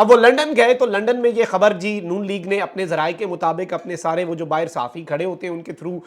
اب وہ لندن گئے تو لندن میں یہ خبر جی نون لیگ نے اپنے ذرائع کے مطابق اپنے سارے وہ جو باہر صحافی کھڑے ہوتے ہیں ان کے تھرو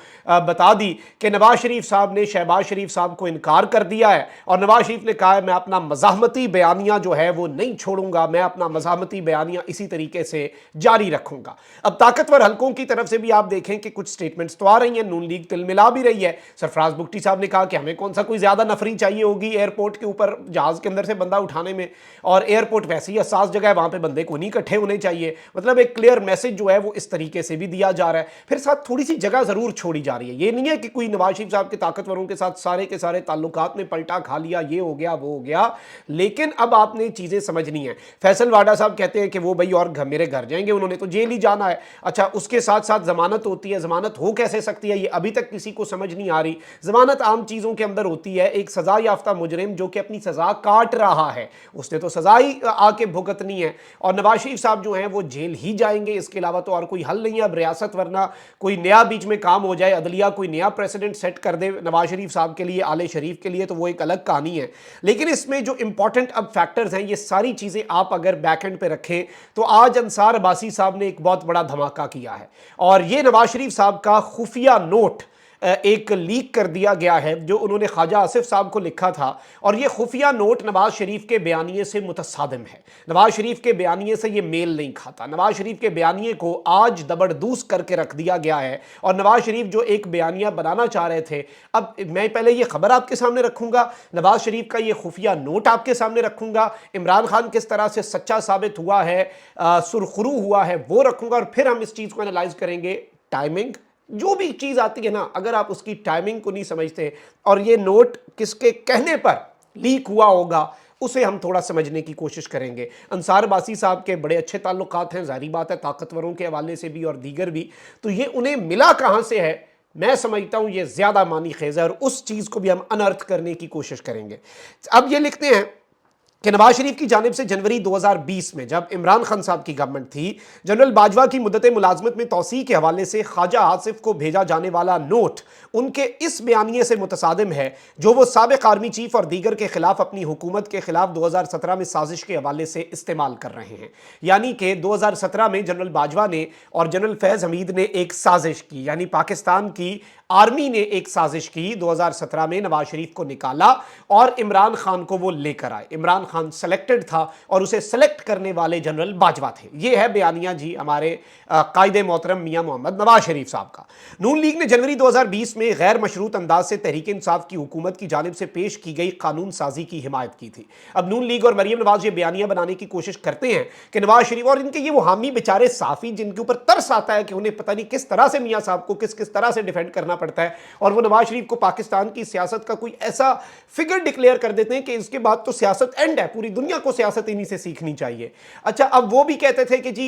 بتا دی کہ نواز شریف صاحب نے شہباز شریف صاحب کو انکار کر دیا ہے، اور نواز شریف نے کہا ہے میں اپنا مزاحمتی بیانیہ جو ہے وہ نہیں چھوڑوں گا، میں اپنا مزاحمتی بیانیہ اسی طریقے سے جاری رکھوں گا۔ اب طاقتور حلقوں کی طرف سے بھی آپ دیکھیں کہ کچھ سٹیٹمنٹس تو آ رہی ہیں، نون لیگ تل ملا بھی رہی ہے۔ سرفراز بگٹی صاحب نے کہا کہ ہمیں کون سا کوئی زیادہ نفری چاہیے ہوگی ایئرپورٹ کے اوپر جہاز کے اندر سے بندہ اٹھانے میں، اور ایئرپورٹ ویسے ہی حساس جگہ ہے، وہاں پہ بندے کو نہیں اکٹھے ہونے چاہیے۔ مطلب ایک کلیئر میسج جو ہے وہ اس طریقے سے بھی دیا جا رہا ہے، پھر ساتھ تھوڑی سی جگہ ضرور چھوڑی جا رہی ہے۔ یہ نہیں ہے کہ کوئی نواز شریف صاحب کے طاقتوروں کے ساتھ سارے کے سارے تعلقات میں پلٹا کھا لیا، یہ ہو گیا وہ ہو گیا، لیکن اب آپ نے چیزیں سمجھنی ہیں۔ فیصل واڈا صاحب کہتے ہیں کہ وہ بھائی اور میرے گھر جائیں گے، انہوں نے تو جیل ہی جانا ہے۔ اچھا اس کے ساتھ ساتھ ضمانت ہوتی ہے، ضمانت ہو کیسے سکتی ہے یہ ابھی تک کسی کو سمجھ نہیں آ رہی۔ ضمانت عام چیزوں کے اندر ہوتی ہے، ایک سزا یافتہ مجرم جو کہ اپنی سزا کاٹ رہا ہے اس نے تو سزا ہی آ کے بھگتنی ہے، اور نواز شریف صاحب جو ہیں وہ جیل ہی جائیں گے، اس کے علاوہ تو اور کوئی حل نہیں ہے اب ریاست، ورنہ کوئی نیا بیچ میں کام ہو جائے، عدلیہ کوئی نیا پریسیڈنٹ سیٹ کر دے نواز شریف صاحب کے لیے، آل شریف کے لیے، تو وہ ایک الگ کہانی ہے۔ لیکن اس میں جو امپورٹنٹ اب فیکٹرز ہیں، یہ ساری چیزیں آپ اگر بیک اینڈ پہ رکھیں تو آج انصار عباسی صاحب نے ایک بہت بڑا دھماکہ کیا ہے، اور یہ نواز شریف صاحب کا خفیہ نوٹ ایک لیک کر دیا گیا ہے جو انہوں نے خواجہ آصف صاحب کو لکھا تھا، اور یہ خفیہ نوٹ نواز شریف کے بیانیے سے متصادم ہے، نواز شریف کے بیانیے سے یہ میل نہیں کھاتا، نواز شریف کے بیانیے کو آج دبردوس کر کے رکھ دیا گیا ہے، اور نواز شریف جو ایک بیانیہ بنانا چاہ رہے تھے، اب میں پہلے یہ خبر آپ کے سامنے رکھوں گا، نواز شریف کا یہ خفیہ نوٹ آپ کے سامنے رکھوں گا، عمران خان کس طرح سے سچا ثابت ہوا ہے، سرخرو ہوا ہے وہ رکھوں گا، اور پھر ہم اس چیز کو انالائز کریں گے۔ ٹائمنگ جو بھی چیز آتی ہے نا، اگر آپ اس کی ٹائمنگ کو نہیں سمجھتے، اور یہ نوٹ کس کے کہنے پر لیک ہوا ہوگا اسے ہم تھوڑا سمجھنے کی کوشش کریں گے۔ انصار عباسی صاحب کے بڑے اچھے تعلقات ہیں، ظاہری بات ہے طاقتوروں کے حوالے سے بھی اور دیگر بھی، تو یہ انہیں ملا کہاں سے ہے میں سمجھتا ہوں یہ زیادہ معنی خیز ہے، اور اس چیز کو بھی ہم انرتھ کرنے کی کوشش کریں گے۔ اب یہ لکھتے ہیں کہ نواز شریف کی جانب سے جنوری 2020 میں جب عمران خان صاحب کی گورنمنٹ تھی، جنرل باجوہ کی مدت ملازمت میں توسیع کے حوالے سے خواجہ آصف کو بھیجا جانے والا نوٹ ان کے اس بیانیے سے متصادم ہے جو وہ سابق آرمی چیف اور دیگر کے خلاف اپنی حکومت کے خلاف 2017 میں سازش کے حوالے سے استعمال کر رہے ہیں۔ یعنی کہ 2017 میں جنرل باجوہ نے اور جنرل فیض حمید نے ایک سازش کی، یعنی پاکستان کی آرمی نے ایک سازش کی 2017 میں نواز شریف کو نکالا اور عمران خان کو وہ لے کر آئے۔ عمران خان سلیکٹڈ تھا اور اسے سلیکٹ کرنے والے جنرل باجوہ تھے۔ یہ ہے بیانیہ جی ہمارے قائد محترم میاں محمد نواز شریف صاحب کا۔ نون لیگ نے جنوری 2020 میں غیر مشروط انداز سے تحریک انصاف کی حکومت کی جانب سے پیش کی گئی قانون سازی کی حمایت کی تھی۔ اب نون لیگ اور مریم نواز یہ بیانیہ بنانے کی کوشش کرتے ہیں کہ نواز شریف اور ان کے یہ وہ حامی بیچارے صحافی جن کے اوپر ترس آتا ہے کہ انہیں پتہ نہیں کس طرح سے میاں صاحب کو کس طرح سے ڈیفینڈ کرنا پڑتا ہے، اور وہ نواز شریف کو پاکستان کی سیاست کا کوئی ایسا فگر ڈکلیئر کر دیتے ہیں کہ اس کے بعد تو سیاست اینڈ ہے، پوری دنیا کو سیاست انہی سے سیکھنی چاہیے۔ اچھا اب وہ بھی کہتے تھے کہ جی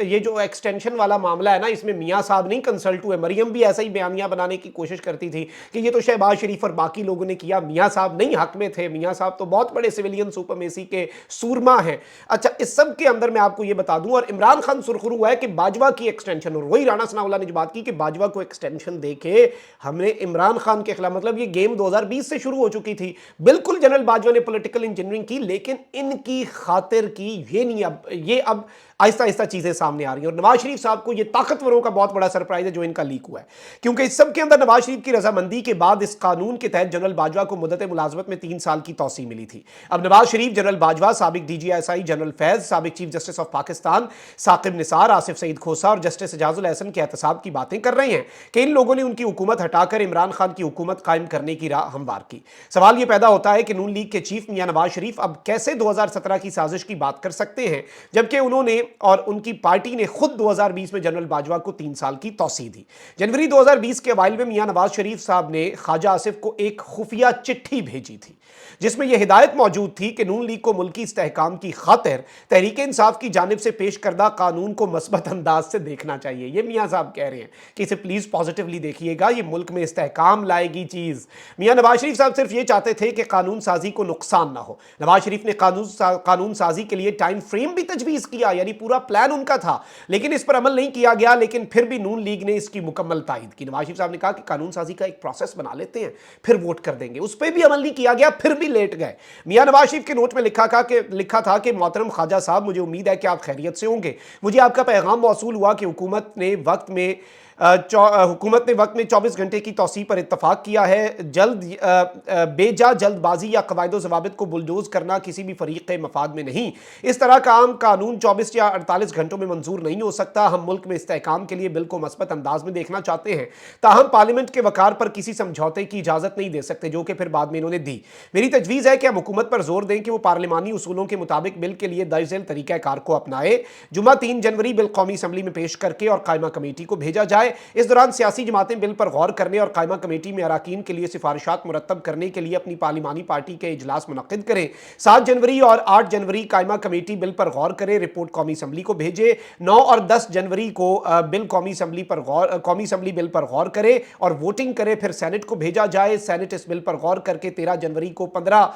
یہ جو ایکسٹینشن والا معاملہ ہے نا، اس میں میاں صاحب نہیں کنسلٹ ہوئے۔ مریم بھی ایسا ہی بیانیہ بنانے کی کوشش کرتی تھی کہ یہ تو شہباز شریف اور باقی لوگوں نے کیا، میاں صاحب نہیں حق میں تھے، میاں صاحب تو بہت بڑے سویلین سپرمیسی کے سورما ہیں۔ اچھا اس سب کے اندر میں آپ کو یہ بتا دوں، اور عمران خان سرخرو ہوا ہے کہ باجوہ کی ایکسٹینشن، اور وہی رانا ثناء اللہ نے جو بات کی کہ باجوہ کو ایکسٹینشن دے کے ہم نے عمران خان کے خلاف، مطلب یہ گیم 2020 سے شروع ہو چکی تھی۔ بالکل جنرل باجوہ نے پولیٹیکل انجینئرنگ کی، لیکن ان کی خاطر کی یہ نہیں، یہ اب آہستہ آہستہ چیزیں سامنے آ رہی ہیں، اور نواز شریف صاحب کو یہ طاقتوروں کا بہت بڑا سرپرائز ہے جو ان کا لیک ہوا ہے، کیونکہ اس سب کے اندر نواز شریف کی رضامندی کے بعد اس قانون کے تحت جنرل باجوہ کو مدت ملازمت میں 3 سال کی توسیع ملی تھی۔ اب نواز شریف، جنرل باجوہ، سابق D G S I general Faiz, سابق chief justice of Pakistan Saqib Nisar, Asif Saeed Khosa اور جسٹس اعجاز الحسن کے احتساب کی باتیں کر رہے ہیں کہ ان لوگوں نے ان کی حکومت ہٹا کر عمران خان کی حکومت قائم کرنے کی راہ ہموار کی۔ سوال یہ پیدا ہوتا ہے کہ نون لیگ کے چیف میاں نواز شریف اب کیسے 2017 کی سازش کی بات کر سکتے ہیں جبکہ انہوں نے اور ان کی پارٹی نے خود 2020 میں جنرل باجوہ کو 3 سال کی توسیع دی۔ جنوری 2020 کے اوائل میں میاں نواز شریف صاحب نے خواجہ آصف کو ایک خفیہ چٹھی بھیجی تھی جس میں یہ ہدایت موجود تھی کہ نون لیگ کو ملکی استحکام کی خاطر تحریک انصاف کی جانب سے پیش کردہ قانون کو مثبت انداز سے دیکھنا چاہیے۔ یہ میاں صاحب کہہ رہے ہیں کہ اسے پلیز پازیٹیولی دیکھیے گا، یہ ملک میں استحکام لائے گی چیز۔ میاں نواز شریف صاحب صرف یہ چاہتے تھے کہ قانون سازی کو نقصان نہ ہو۔ نواز شریف نے قانون سازی کے لیے ٹائم فریم بھی تجویز کیا، یعنی پورا پلان ان کا تھا، لیکن اس پر عمل نہیں کیا گیا، لیکن پھر بھی نون لیگ نے اس کی مکمل تائید کی۔ نواز شریف صاحب نے کہا کہ قانون سازی کا ایک پروسیس بنا لیتے ہیں، پھر ووٹ کر دیں گے، اس پہ بھی عمل نہیں کیا گیا، پھر بھی لیٹ گئے۔ میاں نواز شریف کے نوٹ میں لکھا تھا کہ محترم خواجہ صاحب، مجھے امید ہے کہ آپ خیریت سے ہوں گے۔ مجھے آپ کا پیغام موصول ہوا کہ حکومت نے وقت میں 24 گھنٹے کی توسیع پر اتفاق کیا ہے۔ بے جا جلد بازی یا قواعد و ضوابط کو بلڈوز کرنا کسی بھی فریق کے مفاد میں نہیں۔ اس طرح کا عام قانون 24 یا 48 گھنٹوں میں منظور نہیں ہو سکتا۔ ہم ملک میں استحکام کے لیے بل کو مثبت انداز میں دیکھنا چاہتے ہیں، تاہم پارلیمنٹ کے وقار پر کسی سمجھوتے کی اجازت نہیں دے سکتے، جو کہ پھر بعد میں انہوں نے دی۔ میری تجویز ہے کہ ہم حکومت پر زور دیں کہ وہ پارلیمانی اصولوں کے مطابق بل کے لیے درج ذیل طریقہ کار کو اپنائے۔ جمعہ 3 جنوری بل قومی اسمبلی میں پیش کر کے اور قائمہ کمیٹی کو بھیجا جائے۔ اس دوران سیاسی جماعتیں بل پر غور کرنے اور قائمہ کمیٹی میں اراکین کے لیے سفارشات مرتب کرنے کے لیے اپنی پارلیمانی پارٹی کے اجلاس منعقد کریں۔ 7 جنوری اور 8 جنوری قائمہ کمیٹی بل پر غور کرے، رپورٹ قومی اسمبلی کو بھیجے۔ 9 اور 10 جنوری کو قومی اسمبلی بل پر غور کرے اور ووٹنگ کرے، پھر سینٹ کو بھیجا جائے۔ سینٹ اس بل پر غور کر کے 13 جنوری کو 15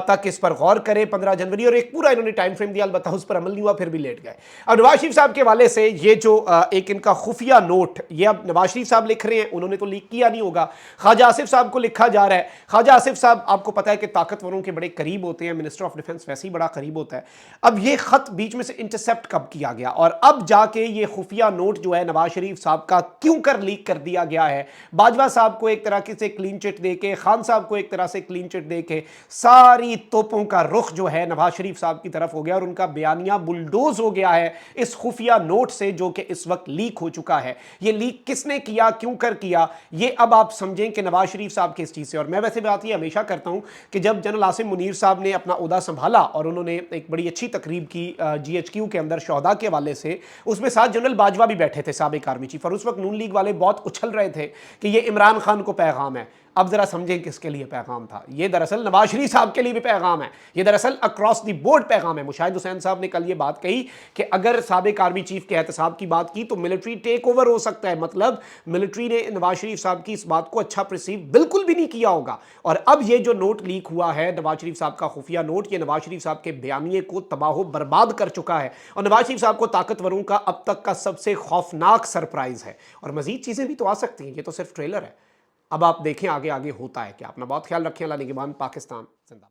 تک اس پر غور کرے۔ 15 جنوری اور ایک پورا انہوں نے ٹائم فریم دیا، البتہ اس پر عمل نہیں ہوا، پھر بھی لیٹ گئے۔ اب نواز شریف صاحب کے حوالے سے یہ جو ایک ان کا خفیہ نوٹ، یہ اب نواز شریف صاحب لکھ رہے ہیں، انہوں نے تو لیک کیا نہیں ہوگا، خواجہ آصف صاحب کو لکھا جا رہا ہے۔ خواجہ آصف صاحب آپ کو پتا ہے کہ طاقتوروں کے بڑے قریب ہوتے ہیں، منسٹر آف ڈیفنس ویسے ہی بڑا قریب ہوتا ہے۔ اب یہ خط بیچ میں سے انٹرسیپٹ کب کیا گیا اور اب جا کے یہ خفیہ نوٹ جو ہے نواز شریف صاحب کا کیوں کر لیک کر دیا گیا ہے؟ باجوہ صاحب کو ایک طرح سے کلین چٹ دے کے، خان صاحب کو ایک طرح سے کلین چٹ دے کے، ساری توپوں کا رخ جو ہے نواز شریف صاحب کی طرف ہو گیا اور ان کا بیانیہ بلڈوز ہو گیا ہے اس خفیہ نوٹ سے، جو کہ اس وقت لیک ہو چکا ہے۔ یہ لیک کس نے کیا، کیوں کر کیا، یہ اب آپ سمجھیں کہ نواز شریف صاحب کے اس چیز سے۔ اور میں ویسے بات یہ ہمیشہ کرتا ہوں کہ جب جنرل عاصم منیر صاحب نے اپنا عہدہ سنبھالا اور انہوں نے ایک بڑی اچھی تقریب کی جی ایچ کیو کے اندر شہداء کے حوالے سے، اس میں ساتھ جنرل باجوہ بھی بیٹھے تھے، سابق آرمی چیف، اور اس وقت نون لیگ والے بہت اچھل رہے تھے کہ یہ عمران خان کو پیغام ہے۔ اب ذرا سمجھیں کس کے لیے پیغام تھا۔ یہ دراصل نواز شریف صاحب کے لیے بھی پیغام ہے، یہ دراصل اکراس دی بورڈ پیغام ہے۔ مشاہد حسین صاحب نے کل یہ بات کہی کہ اگر سابق آرمی چیف کے احتساب کی بات کی تو ملٹری ٹیک اوور ہو سکتا ہے، مطلب ملٹری نے نواز شریف صاحب کی اس بات کو اچھا پرسیو بالکل بھی نہیں کیا ہوگا۔ اور اب یہ جو نوٹ لیک ہوا ہے نواز شریف صاحب کا خفیہ نوٹ، یہ نواز شریف صاحب کے بیانیے کو تباہ و برباد کر چکا ہے اور نواز شریف صاحب کو طاقتوروں کا اب تک کا سب سے خوفناک سرپرائز ہے۔ اور مزید چیزیں بھی تو آ سکتی ہیں، یہ تو صرف ٹریلر ہے۔ اب آپ دیکھیں آگے ہوتا ہے کیا۔ اپنا بہت خیال رکھیں۔ اللہ نگہبان۔ پاکستان زندہ باد۔